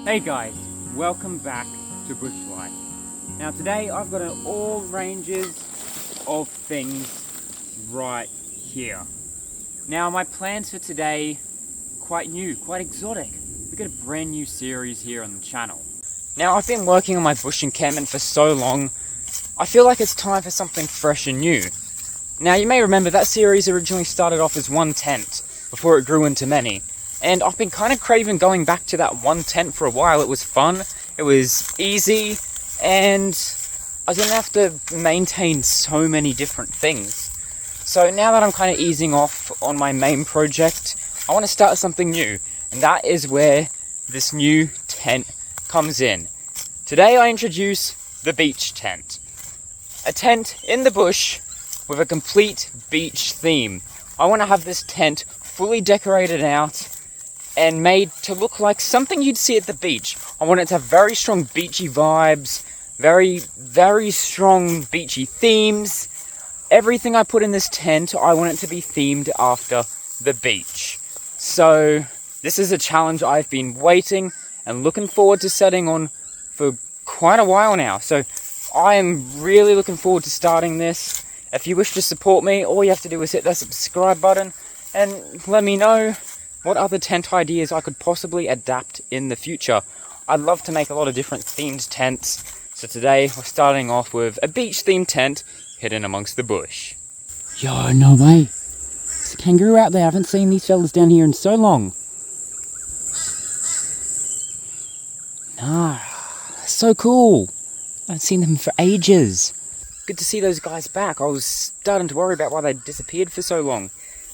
Hey guys, welcome back to Bush Life. Now today I've got all ranges of things right here. Now my plans for today, quite new, quite exotic. We've got a brand new series here on the channel. Now I've been working on my bush encampment for so long, I feel like it's time for something fresh and new. Now you may remember that series originally started off as one tent, before it grew into many. And I've been kind of craving going back to that one tent for a while. It was fun, it was easy, and I didn't have to maintain so many different things. So now that I'm kind of easing off on my main project, I want to start something new. And that is where this new tent comes in. Today I introduce the beach tent. A tent in the bush with a complete beach theme. I want to have this tent fully decorated out and made to look like something you'd see at the beach. I want it to have very strong beachy vibes, very strong beachy themes. Everything I put in this tent, I want it to be themed after the beach. So this is a challenge I've been waiting and looking forward to setting on for quite a while now. So I am really looking forward to starting this. If you wish to support me, all you have to do is hit that subscribe button and let me know what other tent ideas I could possibly adapt in the future. I'd love to make a lot of different themed tents. So today we're starting off with a beach themed tent hidden amongst the bush. Yo, no way. There's a kangaroo out there. I haven't seen these fellas down here in so long. Nah, so cool. I haven't seen them for ages. Good to see those guys back. I was starting to worry about why they disappeared for so long.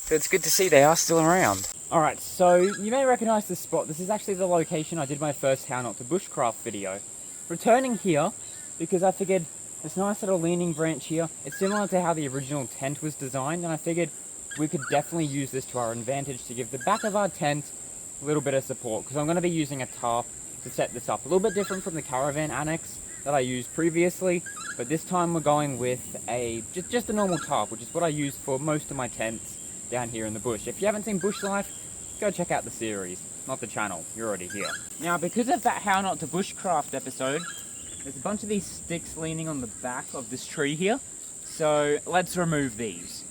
So it's good to see they are still around. Alright, so you may recognise this spot. This is actually the location I did my first How Not to Bushcraft video. Returning here, because I figured this nice little leaning branch here, it's similar to how the original tent was designed, and I figured we could definitely use this to our advantage to give the back of our tent a little bit of support, because I'm going to be using a tarp to set this up. A little bit different from the caravan annex that I used previously, but this time we're going with just a normal tarp, which is what I use for most of my tents down here in the bush. If you haven't seen Bush Life, go check out the series, not the channel, you're already here. Now, because of that How Not to Bushcraft episode, there's a bunch of these sticks leaning on the back of this tree here, so let's remove these.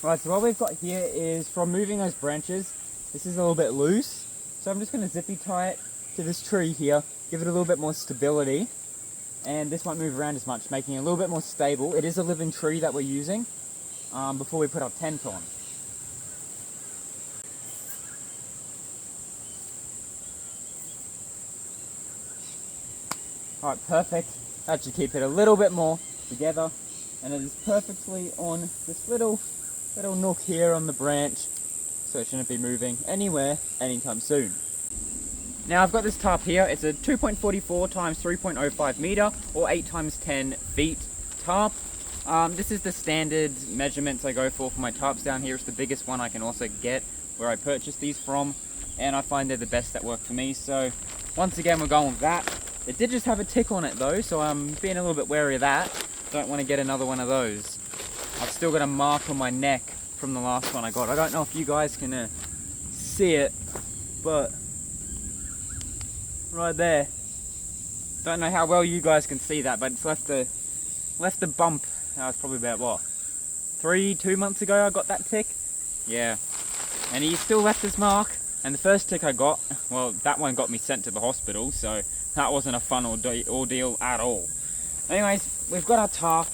Right, so what we've got here is, from moving those branches, this is a little bit loose. So I'm just going to zippy tie it to this tree here, give it a little bit more stability. And this won't move around as much, making it a little bit more stable. It is a living tree that we're using before we put our tent on. Alright, perfect. That should keep it a little bit more together. And it is perfectly on this little nook here on the branch, so it shouldn't be moving anywhere anytime soon. Now I've got this tarp here. It's a 2.44 times 3.05 meter or 8 times 10 feet tarp. This is the standard measurements I go for my tarps down here. It's the biggest one I can also get where I purchased these from, and I find they're the best that work for me. So once again, we're going with that. It did just have a tick on it though, so I'm being a little bit wary of that. Don't want to get another one of those. I've still got a mark on my neck from the last one I got. I don't know if you guys can see it, but right there. Don't know how well you guys can see that, but it's left a bump. That was probably about what, 2 months ago I got that tick. Yeah, and he still left his mark. And the first tick I got, well, that one got me sent to the hospital, so that wasn't a fun ordeal at all. Anyways, we've got our tarp.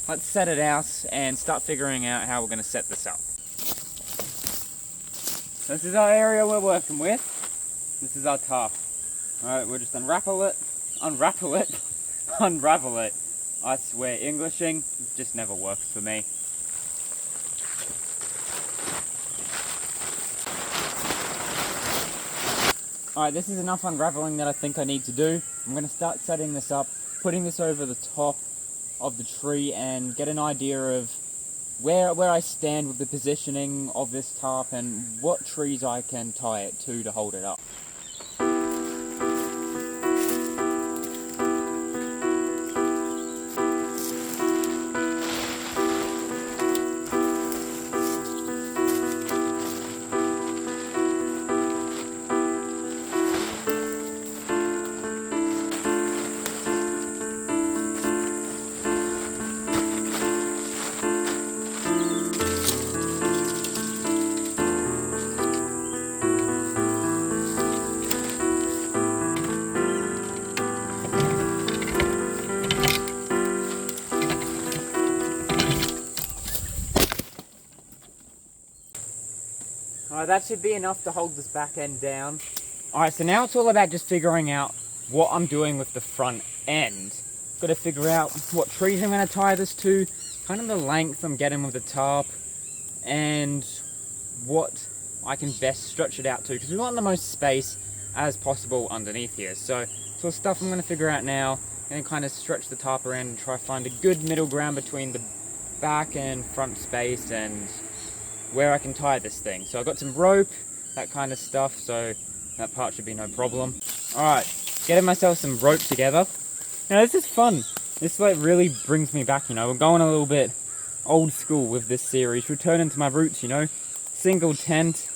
Let's set it out and start figuring out how we're going to set this up. This is our area we're working with. This is our tarp. Alright, we'll just unravel it. I swear, Englishing just never works for me. Alright, this is enough unraveling that I think I need to do. I'm going to start setting this up, putting this over the top of the tree and get an idea of where I stand with the positioning of this tarp and what trees I can tie it to hold it up. Alright, that should be enough to hold this back end down. Alright, so now it's all about just figuring out what I'm doing with the front end. Got to figure out what trees I'm going to tie this to, kind of the length I'm getting with the tarp, and what I can best stretch it out to, because we want the most space as possible underneath here. So stuff I'm going to figure out now, and kind of stretch the tarp around and try to find a good middle ground between the back and front space and where I can tie this thing. So I've got some rope, that kind of stuff, so that part should be no problem. Alright, getting myself some rope together. Now this is fun. This like really brings me back, you know. We're going a little bit old school with this series, returning to my roots, you know. Single tent.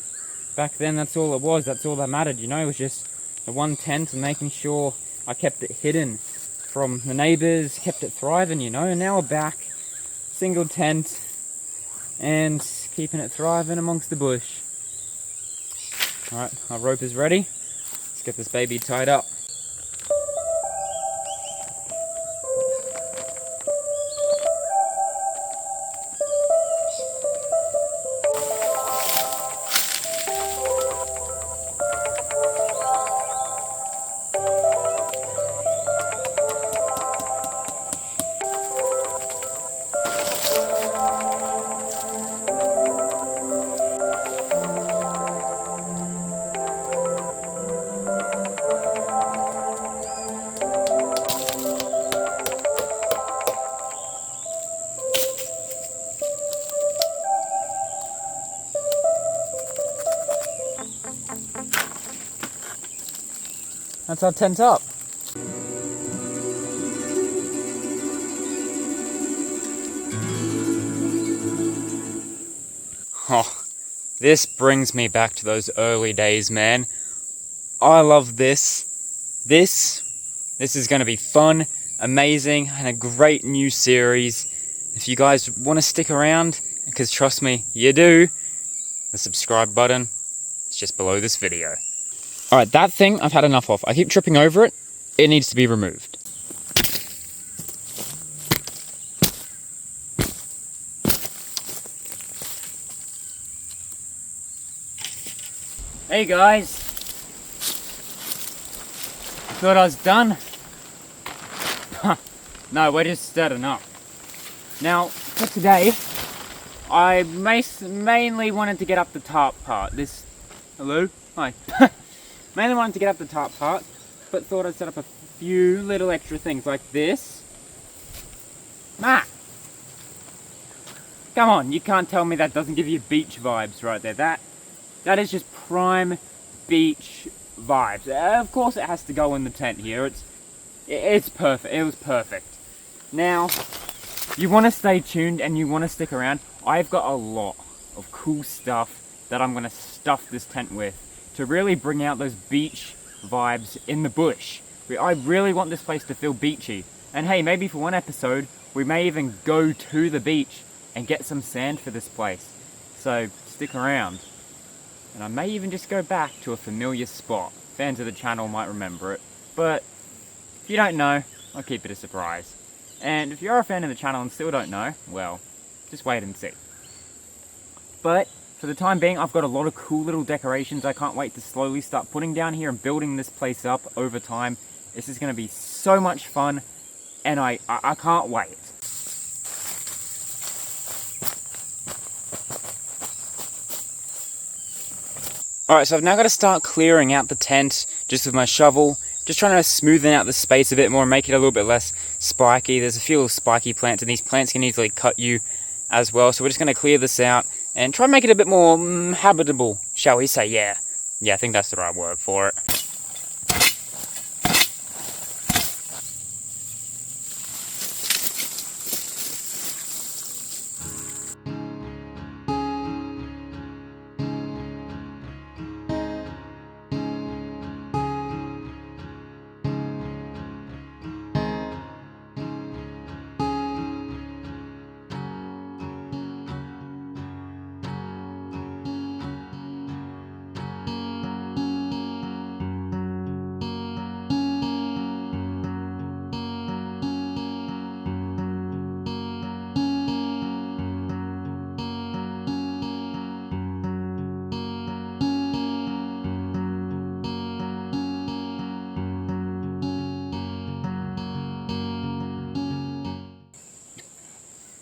Back then that's all it was, that's all that mattered, you know. It was just the one tent and making sure I kept it hidden from the neighbours, kept it thriving, you know. And now we're back, single tent, and keeping it thriving amongst the bush. Alright, our rope is ready. Let's get this baby tied up. That's our tent up. Oh, this brings me back to those early days, man. I love this. This is going to be fun, amazing, and a great new series. If you guys want to stick around, because trust me, you do, the subscribe button is just below this video. Alright, that thing I've had enough of. I keep tripping over it. It needs to be removed. Hey guys. Thought I was done. No, we're just starting up. Now, for today, I mainly wanted to get up the tarp part. Hello? Hi. Mainly wanted to get up the tarp part, but thought I'd set up a few little extra things like this. Matt! Come on, you can't tell me that doesn't give you beach vibes right there. That is just prime beach vibes. Of course it has to go in the tent here. It's perfect. It was perfect. Now, you want to stay tuned and you want to stick around. I've got a lot of cool stuff that I'm going to stuff this tent with to really bring out those beach vibes in the bush. I really want this place to feel beachy. And hey, maybe for one episode, we may even go to the beach and get some sand for this place. So, stick around. And I may even just go back to a familiar spot. Fans of the channel might remember it. But, if you don't know, I'll keep it a surprise. And if you're a fan of the channel and still don't know, well, just wait and see. But, for the time being, I've got a lot of cool little decorations I can't wait to slowly start putting down here and building this place up over time. This is going to be so much fun, and I can't wait. Alright, so I've now got to start clearing out the tent just with my shovel. Just trying to smoothen out the space a bit more and make it a little bit less spiky. There's a few little spiky plants and these plants can easily cut you as well. So we're just going to clear this out and try and make it a bit more habitable, shall we say. Yeah, I think that's the right word for it.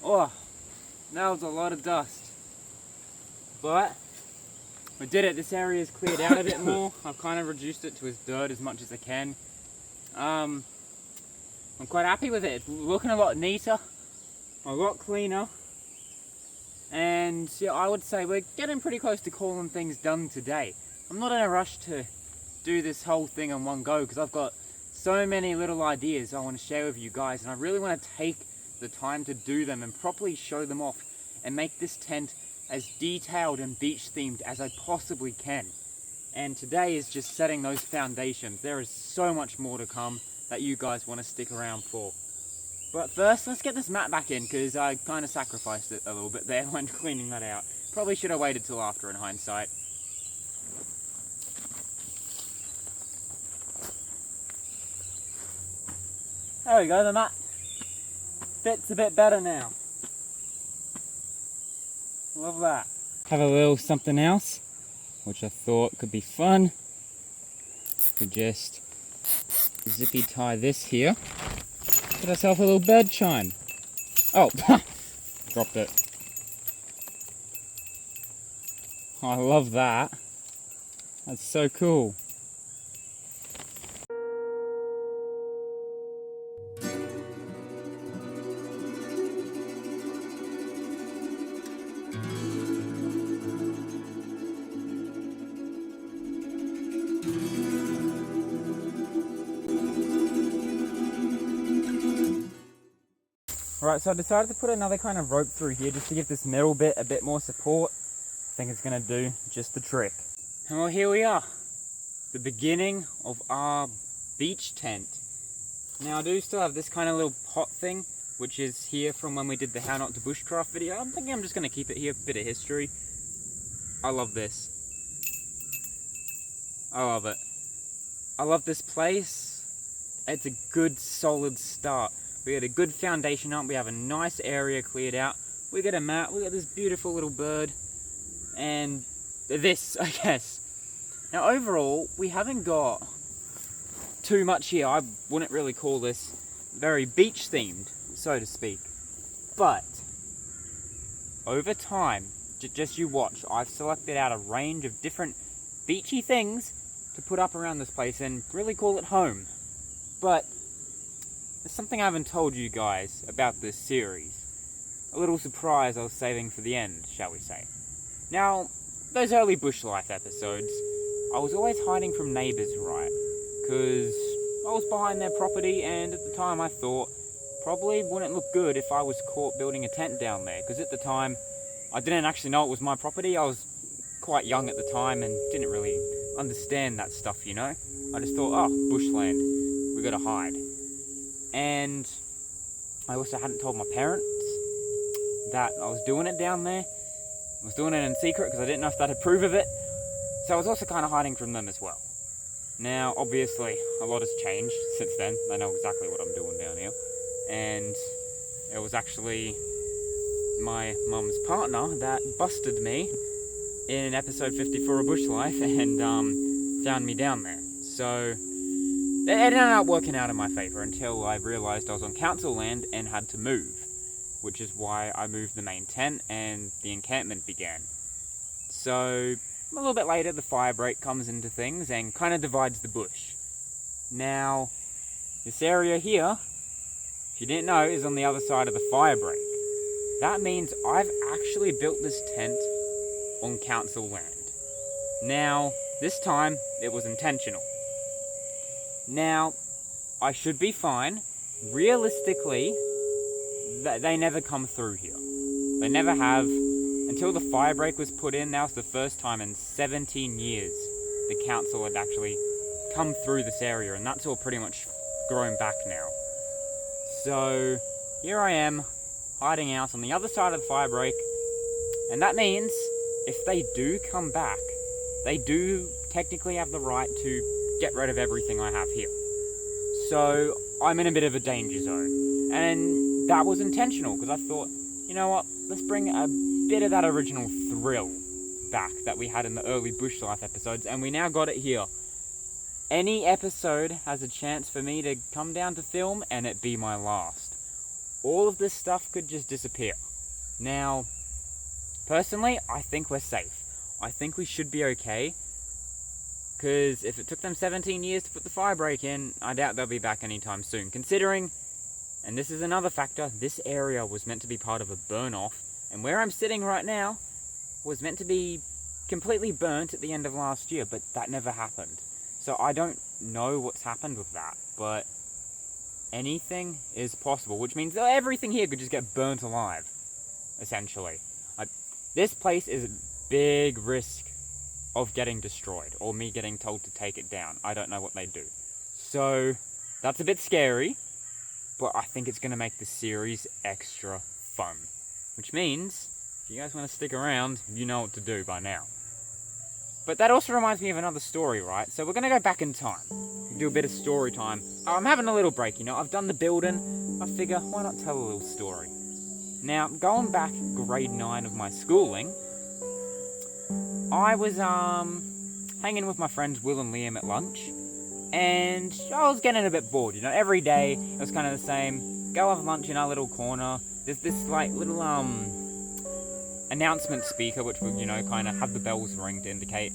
Oh, that was a lot of dust. But we did it. This area is cleared out a bit more. I've kind of reduced it to its dirt as much as I can. I'm quite happy with it. It's looking a lot neater, a lot cleaner. And yeah, I would say we're getting pretty close to calling things done today. I'm not in a rush to do this whole thing in one go because I've got so many little ideas I want to share with you guys, and I really want to take the time to do them and properly show them off and make this tent as detailed and beach themed as I possibly can. And today is just setting those foundations. There is so much more to come that you guys want to stick around for. But first, let's get this mat back in because I kind of sacrificed it a little bit there when cleaning that out. Probably should have waited till after in hindsight. There we go, the mat fits a bit better now. Love that. Have a little something else, which I thought could be fun. We just zippy tie this here. Get ourselves a little bird chime. Oh, dropped it. I love that. That's so cool. Alright, so I decided to put another kind of rope through here just to give this middle bit a bit more support. I think it's going to do just the trick. And well, here we are. The beginning of our beach tent. Now I do still have this kind of little pot thing, which is here from when we did the How Not to Bushcraft video. I'm thinking I'm just going to keep it here, a bit of history. I love this. I love it. I love this place. It's a good solid start. We got a good foundation up, we have a nice area cleared out, we got a mat, we got this beautiful little bird, and this, I guess. Now overall, we haven't got too much here. I wouldn't really call this very beach themed, so to speak. But, over time, just you watch, I've selected out a range of different beachy things to put up around this place and really call it home. But, there's something I haven't told you guys about this series. A little surprise I was saving for the end, shall we say. Now, those early bush life episodes, I was always hiding from neighbours, right? Because I was behind their property and at the time I thought probably wouldn't look good if I was caught building a tent down there. Because at the time, I didn't actually know it was my property. I was quite young at the time and didn't really understand that stuff, you know? I just thought, oh, bushland, we gotta hide. And I also hadn't told my parents that I was doing it down there. I was doing it in secret because I didn't know if they'd approve of it. So I was also kind of hiding from them as well. Now, obviously, a lot has changed since then. They know exactly what I'm doing down here. And it was actually my mum's partner that busted me in episode 54 of Bush Life and found me down there. So it ended up working out in my favour until I realised I was on council land and had to move, which is why I moved the main tent and the encampment began. So a little bit later, the fire break comes into things and kind of divides the bush. Now, this area here, if you didn't know, is on the other side of the fire break. That means I've actually built this tent on council land. Now, this time, it was intentional. Now, I should be fine. Realistically, they never come through here. They never have. Until the fire break was put in, that was the first time in 17 years the council had actually come through this area, and that's all pretty much grown back now. So, here I am, hiding out on the other side of the fire break, and that means if they do come back, they do technically have the right to get rid of everything I have here. So, I'm in a bit of a danger zone, and that was intentional, because I thought, you know what, let's bring a bit of that original thrill back that we had in the early bush life episodes, and we now got it here. Any episode has a chance for me to come down to film and it be my last. All of this stuff could just disappear. Now, personally, I think we're safe. I think we should be okay, because if it took them 17 years to put the fire break in, I doubt they'll be back anytime soon, considering, and this is another factor, this area was meant to be part of a burn-off, and where I'm sitting right now was meant to be completely burnt at the end of last year, but that never happened. So I don't know what's happened with that, but anything is possible, which means that everything here could just get burnt alive, essentially. This place is a big risk of getting destroyed, or me getting told to take it down. I don't know what they do. So, that's a bit scary, but I think it's going to make the series extra fun. Which means, if you guys want to stick around, you know what to do by now. But that also reminds me of another story, right? So we're going to go back in time. Do a bit of story time. I'm having a little break, you know. I've done the building. I figure, why not tell a little story? Now, going back grade 9 of my schooling, I was hanging with my friends Will and Liam at lunch. And I was getting a bit bored, you know. Every day, it was kind of the same. Go have lunch in our little corner. There's this like little announcement speaker which would, you know, kind of have the bells ring to indicate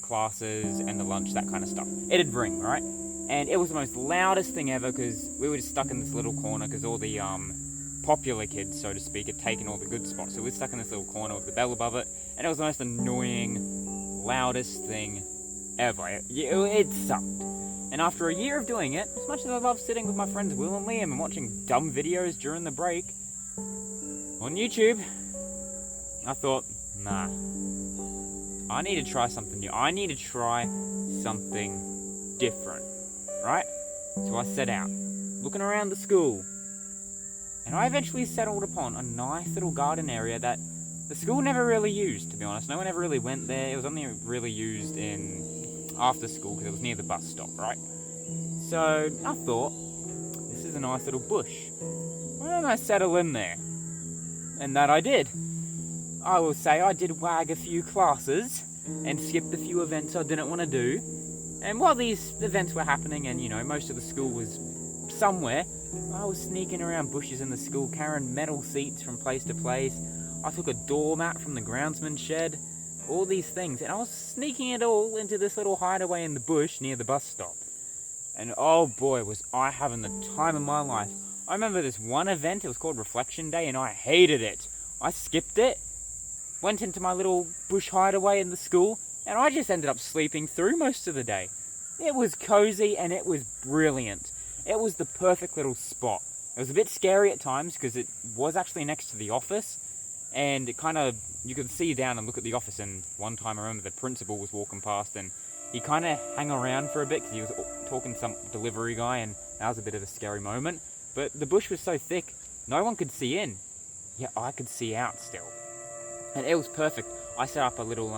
classes and the lunch, that kind of stuff. It'd ring, right? And it was the most loudest thing ever because we were just stuck in this little corner because all the popular kids, so to speak, had taken all the good spots. So we were stuck in this little corner with the bell above it, and it was the most annoying, loudest thing ever. It sucked. And after a year of doing it, as much as I love sitting with my friends Will and Liam and watching dumb videos during the break on YouTube, I thought, nah, I need to try something new. I need to try something different, right? So I set out, looking around the school, and I eventually settled upon a nice little garden area that the school never really used, to be honest. No one ever really went there. It was only really used in after school because it was near the bus stop, right? So I thought, this is a nice little bush. Why don't I settle in there? And that I did. I will say I did wag a few classes and skipped a few events I didn't want to do. And while these events were happening and, you know, most of the school was somewhere, I was sneaking around bushes in the school, carrying metal seats from place to place. I took a doormat from the groundsman's shed, all these things, and I was sneaking it all into this little hideaway in the bush near the bus stop. And oh boy, was I having the time of my life. I remember this one event, it was called Reflection Day, and I hated it. I skipped it, went into my little bush hideaway in the school, and I just ended up sleeping through most of the day. It was cozy and it was brilliant. It was the perfect little spot. It was a bit scary at times because it was actually next to the office, and it kind of, you could see down and look at the office, and one time I remember the principal was walking past and he kind of hung around for a bit because he was talking to some delivery guy, and that was a bit of a scary moment. But the bush was so thick, no one could see in. Yet I could see out still. And it was perfect. I set up a little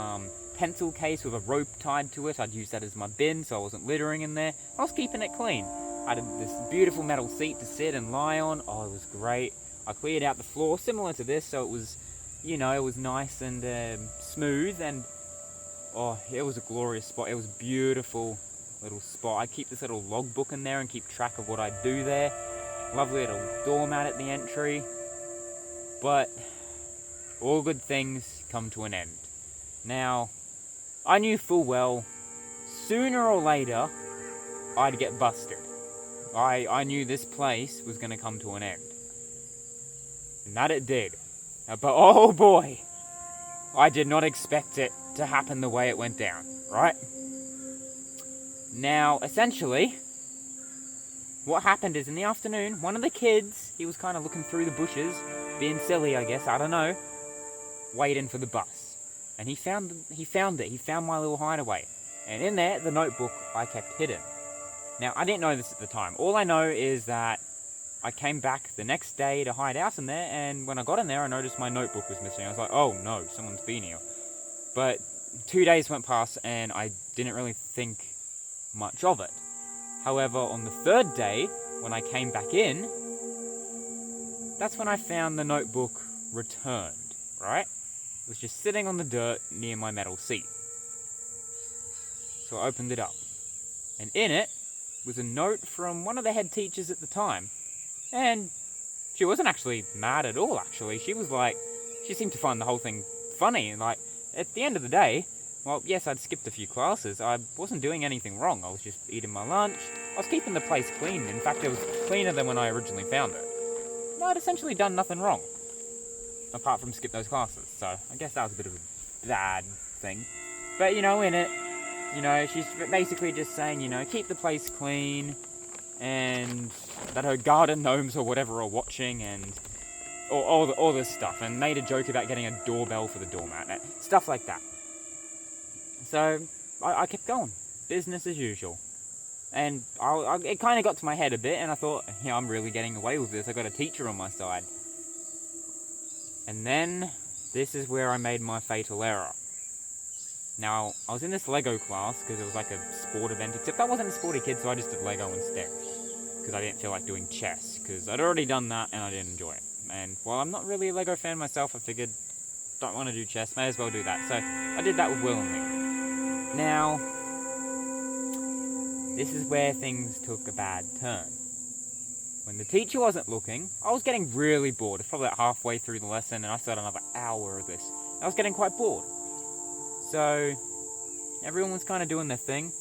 pencil case with a rope tied to it. I'd use that as my bin so I wasn't littering in there. I was keeping it clean. I had this beautiful metal seat to sit and lie on. Oh, it was great. I cleared out the floor similar to this, so it was, you know, it was nice and smooth, and oh, it was a glorious spot. It was a beautiful little spot. I'd keep this little logbook in there and keep track of what I'd do there. Lovely little doormat at the entry. But all good things come to an end. Now, I knew full well, sooner or later, I'd get busted. I knew this place was going to come to an end. And that it did. But oh boy, I did not expect it to happen the way it went down, right? Now, essentially, what happened is in the afternoon, one of the kids, he was kind of looking through the bushes, being silly, I guess, I don't know, waiting for the bus. And he found it. He found my little hideaway. And in there, the notebook I kept hidden. Now, I didn't know this at the time. All I know is that I came back the next day to hide out in there, and when I got in there, I noticed my notebook was missing. I was like, oh no, someone's been here. But 2 days went past, and I didn't really think much of it. However, on the third day, when I came back in, that's when I found the notebook returned, right? It was just sitting on the dirt near my metal seat. So I opened it up. And in it was a note from one of the head teachers at the time. And she wasn't actually mad at all, actually. She was like, she seemed to find the whole thing funny. And like, at the end of the day, well, yes, I'd skipped a few classes. I wasn't doing anything wrong. I was just eating my lunch. I was keeping the place clean. In fact, it was cleaner than when I originally found it. I'd essentially done nothing wrong, apart from skip those classes. So I guess that was a bit of a bad thing. But, you know, in it, you know, she's basically just saying, you know, keep the place clean, and that her garden gnomes or whatever are watching, and all this stuff, and made a joke about getting a doorbell for the doormat, stuff like that. So I kept going, business as usual. And it kind of got to my head a bit, and I thought, yeah, I'm really getting away with this. I got a teacher on my side. And then this is where I made my fatal error. Now, I was in this Lego class because it was like a sport event, except I wasn't a sporty kid, so I just did Lego instead. Because I didn't feel like doing chess, because I'd already done that and I didn't enjoy it. And while I'm not really a Lego fan myself, I figured, don't want to do chess, may as well do that. So I did that with willingly. Now, this is where things took a bad turn. When the teacher wasn't looking, I was getting really bored. It's probably like halfway through the lesson, and I still had another hour of this. I was getting quite bored. So, everyone was kind of doing their thing.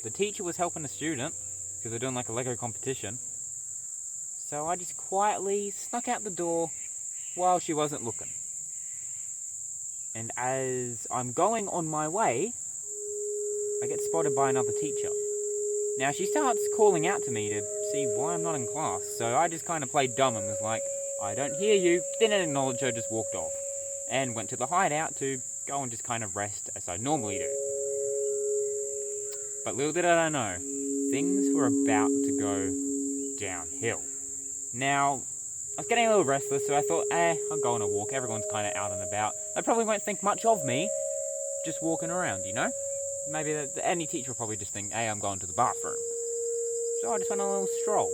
The teacher was helping a student, because they're doing like a Lego competition. So I just quietly snuck out the door while she wasn't looking. And as I'm going on my way, I get spotted by another teacher. Now she starts calling out to me to see why I'm not in class, so I just kind of played dumb and was like, I don't hear you, didn't acknowledge her, just walked off. And went to the hideout to go and just kind of rest as I normally do. But little did I know, things were about to go downhill. Now, I was getting a little restless, so I thought, I'll go on a walk, everyone's kind of out and about. They probably won't think much of me, just walking around, you know? Maybe any teacher will probably just think, hey, I'm going to the bathroom. So I just went on a little stroll.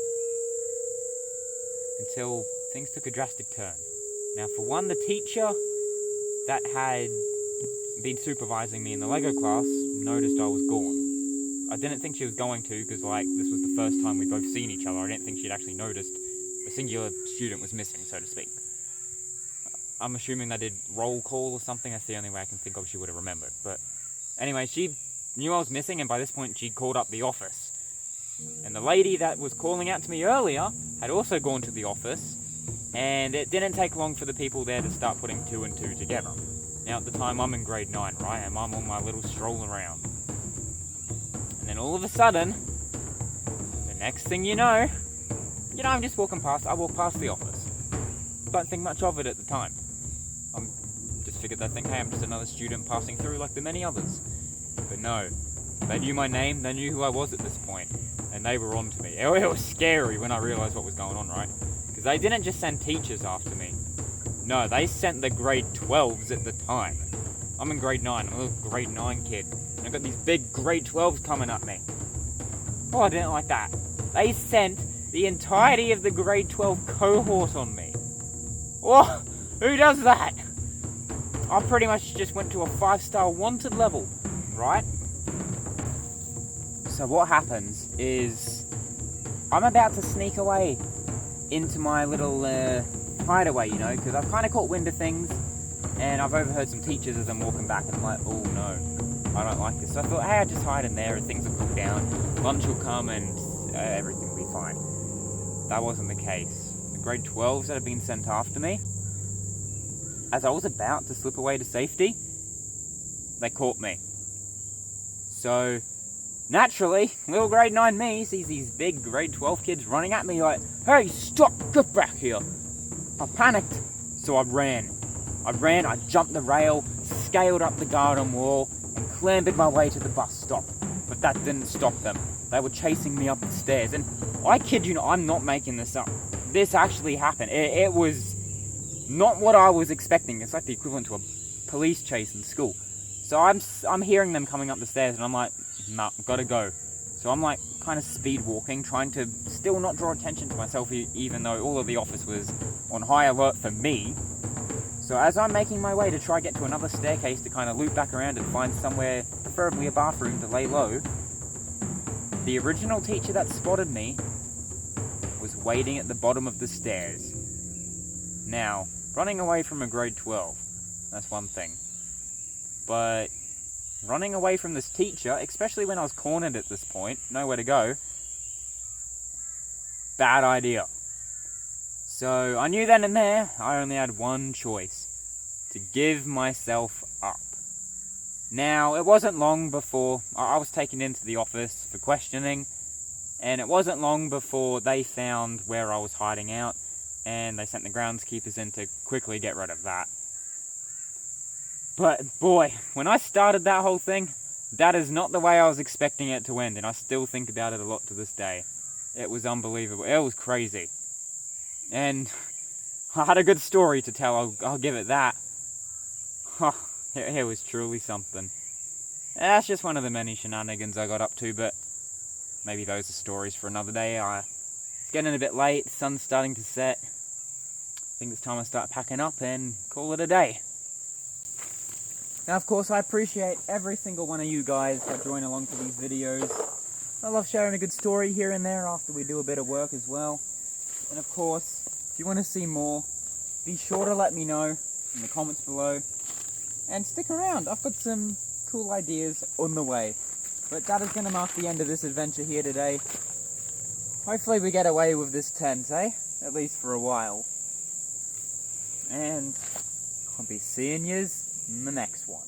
Until things took a drastic turn. Now, for one, the teacher that had been supervising me in the Lego class noticed I was gone. I didn't think she was going to, because like this was the first time we'd both seen each other. I didn't think she'd actually noticed a singular student was missing, so to speak. I'm assuming they did roll call or something. That's the only way I can think of she would have remembered. But anyway, she knew I was missing, and by this point she called up the office. And the lady that was calling out to me earlier had also gone to the office, and it didn't take long for the people there to start putting 2 and 2 together. Now at the time I'm in grade 9, right, and I'm on my little stroll around. And then all of a sudden, the next thing you know, I'm just walking past, I walk past the office. Don't think much of it at the time. I'm just figured they think, hey, I'm just another student passing through like the many others. But no, they knew my name, they knew who I was at this point, and they were on to me. It was scary when I realised what was going on, right? Because they didn't just send teachers after me. No, they sent the grade 12s at the time. I'm in grade 9, I'm a little grade 9 kid, and I've got these big grade 12s coming at me. Oh, I didn't like that. They sent the entirety of the grade 12 cohort on me. Oh, who does that? I pretty much just went to a 5-star wanted level, right? So what happens is, I'm about to sneak away into my little hideaway, you know, because I've kind of caught wind of things, and I've overheard some teachers as I'm walking back, and I'm like, oh no. I don't like this. So I thought, hey, I'll just hide in there and things will cool down. Lunch will come and everything will be fine. That wasn't the case. The grade 12s that had been sent after me, as I was about to slip away to safety, they caught me. So, naturally, little grade 9 me sees these big grade 12 kids running at me like, hey, stop, get back here. I panicked, so I ran. I jumped the rail, scaled up the garden wall, and clambered my way to the bus stop. But that didn't stop them. They were chasing me up the stairs, and I kid you not, I'm not making this up. This actually happened. It was not what I was expecting. It's like the equivalent to a police chase in school. So I'm hearing them coming up the stairs, and I'm like, nah, gotta go. So I'm like kind of speed walking, trying to still not draw attention to myself, even though all of the office was on high alert for me. So as I'm making my way to try get to another staircase to kind of loop back around and find somewhere, preferably a bathroom, to lay low, the original teacher that spotted me was waiting at the bottom of the stairs. Now, running away from a grade 12, that's one thing. But running away from this teacher, especially when I was cornered at this point, nowhere to go, bad idea. So I knew then and there, I only had one choice: to give myself up. Now, it wasn't long before I was taken into the office for questioning, and it wasn't long before they found where I was hiding out, and they sent the groundskeepers in to quickly get rid of that. But boy, when I started that whole thing, that is not the way I was expecting it to end, and I still think about it a lot to this day. It was unbelievable. It was crazy. And I had a good story to tell, I'll give it that. It was truly something. That's just one of the many shenanigans I got up to, but maybe those are stories for another day. It's getting a bit late, the sun's starting to set. I think it's time I start packing up and call it a day. Now, of course, I appreciate every single one of you guys that join along to these videos. I love sharing a good story here and there after we do a bit of work as well. And of course, if you want to see more, be sure to let me know in the comments below. And stick around, I've got some cool ideas on the way. But that is going to mark the end of this adventure here today. Hopefully we get away with this tent, eh? At least for a while. And I'll be seeing yous in the next one.